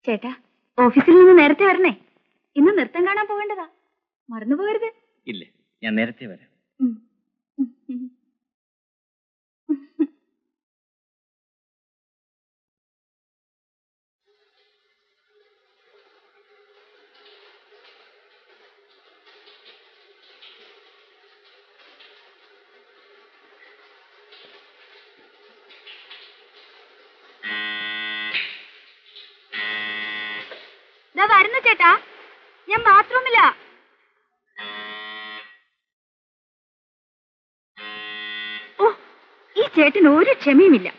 ചേട്ടാ, ഓഫീസിൽ നിന്ന് നേരത്തെ വരണേ. ഇന്ന് നൃത്തം കാണാൻ പോകേണ്ടതാ, മറന്നു പോകരുത്. ഇല്ല, ഞാൻ നേരത്തെ വരാം. വരുന്നു ചേട്ടാ, ഞാൻ ബാത്റൂമില്ല. ഓ, ഈ ചേട്ടന് ഒരു ക്ഷമയുമില്ല.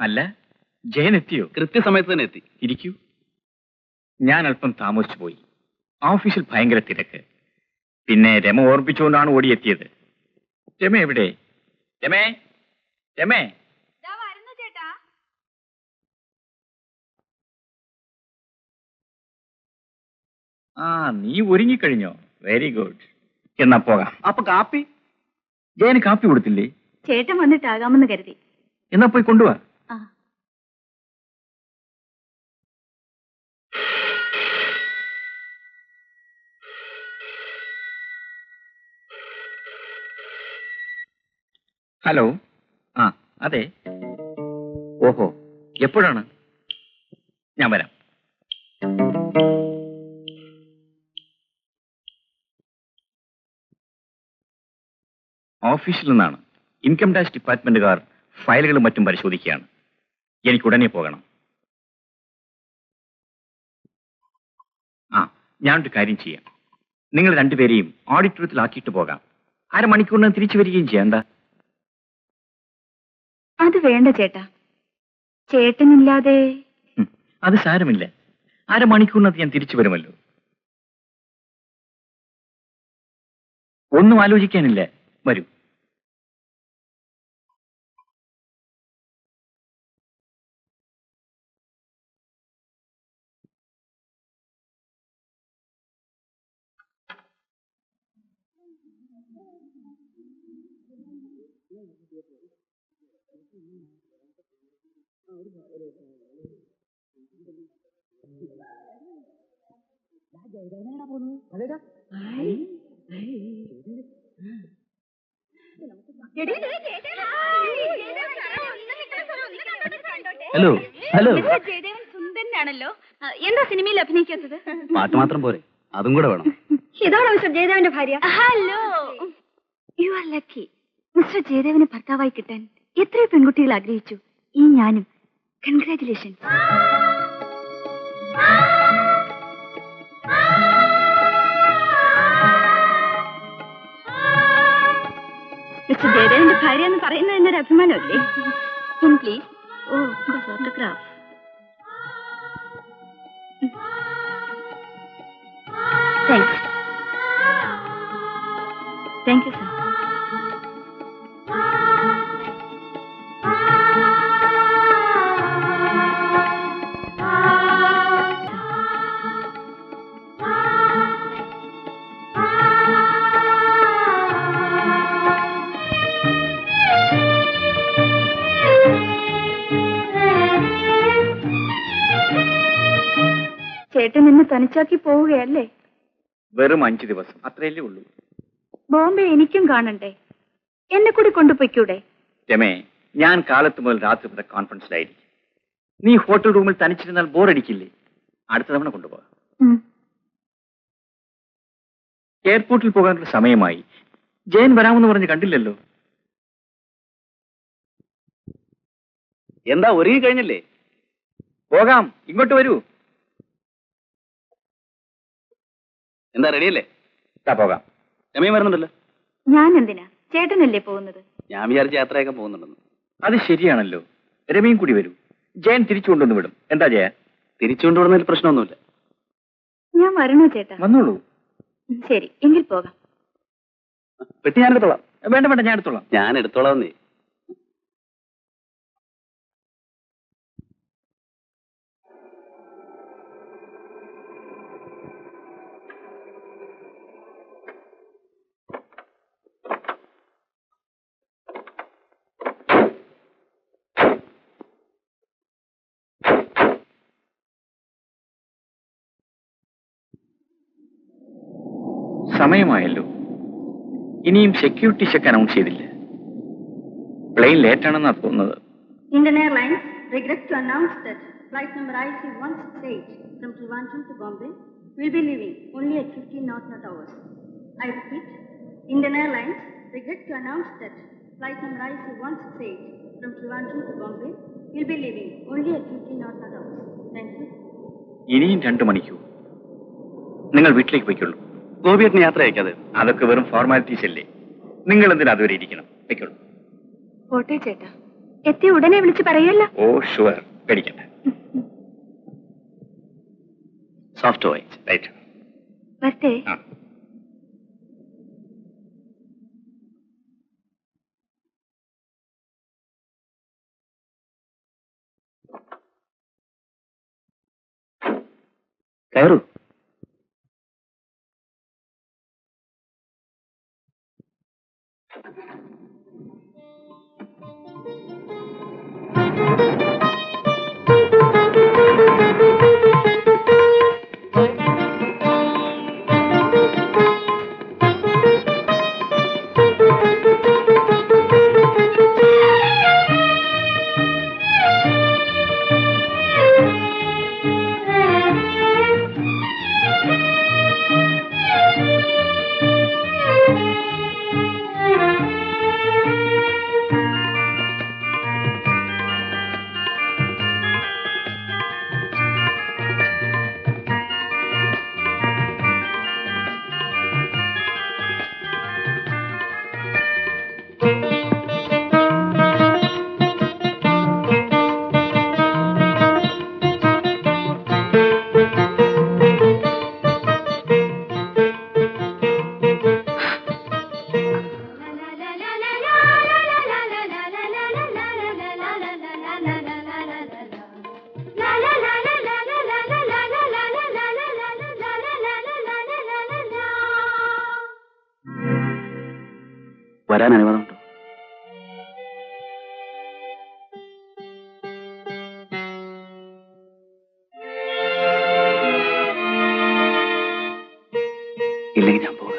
അല്ല, ജയൻ എത്തിയോ? കൃത്യസമയത്ത് തന്നെ എത്തി. ഇരിക്കൂ. ഞാൻ അല്പം താമസിച്ചു പോയി. ഓഫീസിൽ ഭയങ്കര തിരക്ക്. പിന്നെ രമ ഓർപ്പിച്ചുകൊണ്ടാണ് ഓടിയെത്തിയത്. രമ എവിടെ? രമേ, രമേ. ആ, നീ ഒരുങ്ങിക്കഴിഞ്ഞോ? Very good. എന്നാ പോകാം. അപ്പൊ കാപ്പി? ജയന് കാപ്പി കൊടുത്തില്ലേ? ചേട്ടൻ വന്നിട്ടാകാമെന്ന് കരുതി. എന്നാ പോയി കൊണ്ടുപോവാ. ഹലോ. ആ, അതെ. ഓഹോ, എപ്പോഴാണ്? ഞാൻ വരാം. ഓഫീസിൽ നിന്നാണ്. ഇൻകം ടാക്സ് ഡിപ്പാർട്ട്മെന്റുകാർ ഫയലുകളും മറ്റും പരിശോധിക്കുകയാണ്. എനിക്ക് ഉടനെ പോകണം. ആ, ഞാനൊരു കാര്യം ചെയ്യാം. നിങ്ങൾ രണ്ടുപേരെയും ഓഡിറ്റോറിയത്തിലാക്കിയിട്ട് പോകാം. അരമണിക്കൂറിന് തിരിച്ചു വരികയും ചെയ്യണ്ട. അത് വേണ്ട ചേട്ടാ, ചേട്ടനില്ലാതെ. അത് സാരമില്ല, അരമണിക്കൂറിനകത്ത് ഞാൻ തിരിച്ചു വരുമല്ലോ. ഒന്നും ആലോചിക്കാനില്ല, വരൂ. ഹലോ. ഹലോ. ജയദേവൻ സുന്ദരനാണല്ലോ. എന്താ സിനിമയിൽ അഭിനയിക്കാത്തത്? പാട്ട് മാത്രം പോരെ, അതും കൂടെ വേണം. ഇതാണോ മിസ്റ്റർ ജയദേവന്റെ ഭാര്യ? Hello, you are lucky. Mister ജയദേവന് ഭർത്താവായി കിട്ടാൻ എത്രയോ പെൺകുട്ടികൾ ആഗ്രഹിച്ചു, ഈ ഞാനും. കൺഗ്രാറ്റുലേഷൻ. മിസ്റ്റർ ജയദേവന്റെ ഭാര്യ എന്ന് പറയുന്നത് എന്നൊരു അഭിമാനമല്ലേ? പ്ലീസ്. ഓ, photograph. Thanks. Thank you sir. ചേട്ടൻ എന്നെ തനിച്ചാക്കി പോവുകയല്ലേ? വെറും 5 ദിവസം, അത്രയല്ലേ ഉള്ളൂ. ബോംബെ എനിക്കും കാണണ്ടേ? എന്നെ കൂടി കൊണ്ടുപോയിക്കൂടെ? രമേ, ഞാൻ കാലത്ത് മുതൽ രാത്രി വരെ കോൺഫറൻസിലായിരിക്കും. നീ ഹോട്ടൽ റൂമിൽ തനിച്ചിരുന്നാൽ ബോറടിക്കില്ലേ? അടുത്ത തവണ കൊണ്ടുപോകാം. എയർപോർട്ടിൽ പോകാനുള്ള സമയമായി. ജയൻ വരാമെന്ന് പറഞ്ഞ് കണ്ടില്ലല്ലോ. എന്താ ഒരുങ്ങി കഴിഞ്ഞില്ലേ? പോകാം, ഇങ്ങോട്ട് വരൂ. എന്താ റെഡിയല്ലേ? പോകാം. രമയും വരുന്നുണ്ടല്ലോ. ഞാൻ എന്തിനാ? ചേട്ടനല്ലേ പോകുന്നത്? ഞാൻ വിചാരിച്ച യാത്രയൊക്കെ പോകുന്നുണ്ടെന്ന്. അത് ശരിയാണല്ലോ. രമയും കൂടി വരൂ. ജയൻ തിരിച്ചു കൊണ്ടുവന്ന് വിടും. എന്താ ജയ? തിരിച്ചുകൊണ്ടുവിടുന്നതിൽ പ്രശ്നമൊന്നുമില്ല. ഞാൻ വരണോ ചേട്ടാ? വന്നോളൂ. ശരി, എങ്കിൽ പോകാം. പെട്ടി ഞാൻ എടുത്തോളാം. വേണ്ട വേണ്ട, ഞാൻ എടുത്തോളാം. ഞാൻ എടുത്തോളാം നീ. സമയമായല്ലോ. ഇനിയും സെക്യൂരിറ്റി ചെക്ക് അനൗൺസ് ചെയ്തില്ല. പ്ലെയിൻ ലേറ്റ് ആണെന്നാ തോന്നുന്നത്. Indian Airlines regrets to announce that flight number IC-168 from Trivandrum to Bombay will be leaving only at 15 knot hours. I repeat, Indian Airlines regrets to announce that flight number IC-168 from Trivandrum to Bombay will be leaving only at 15 knot hours. Thank you. ഇനിയും 2 മണിക്കൂർ. നിങ്ങൾ വീട്ടിലേക്ക് പോയിക്കൊള്ളൂ. ഗോപിയേട്ടന് യാത്ര അയക്കാതെ. അതൊക്കെ വെറും formalities അല്ലേ. നിങ്ങൾ എന്തിനാ അതുവരെ ഇരിക്കണം? വെക്കുള്ളൂ. പോട്ടെ ചേട്ടാ. എത്തിയ ഉടനെ വിളിച്ച് പറയല്ല. ഓ ഷുവർ, പേടിക്കണ്ട. Soft voice right. വരട്ടെ. കയറൂ. വരാൻ അനുവാദമുണ്ടോ? ഇല്ലെങ്കിൽ ഞാൻ പോകാം.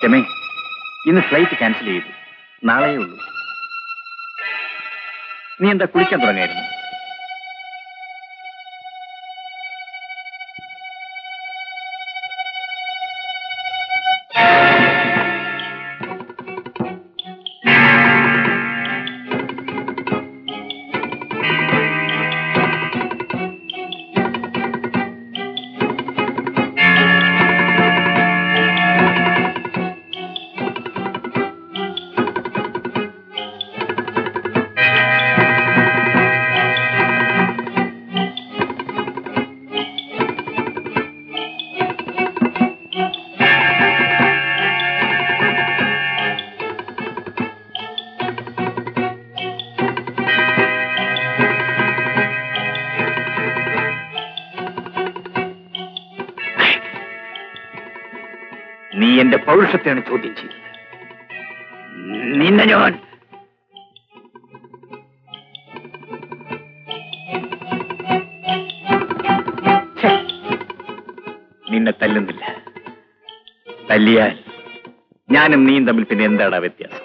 രമേ, ഇന്ന് ഫ്ലൈറ്റ് ക്യാൻസൽ ചെയ്തു. നാളെയേ ഉള്ളൂ. നീ എന്താ കുളിക്കാൻ തുടങ്ങായിരുന്നു? നീ എന്റെ പൗരുഷത്തെയാണ് ചോദ്യം ചെയ്തത്. നിന്നെ ഞാൻ നിന്നെ തല്ലുന്നില്ല. തല്ലിയാൽ ഞാനും നീയും തമ്മിൽ പിന്നെ എന്താടാ വ്യത്യാസം?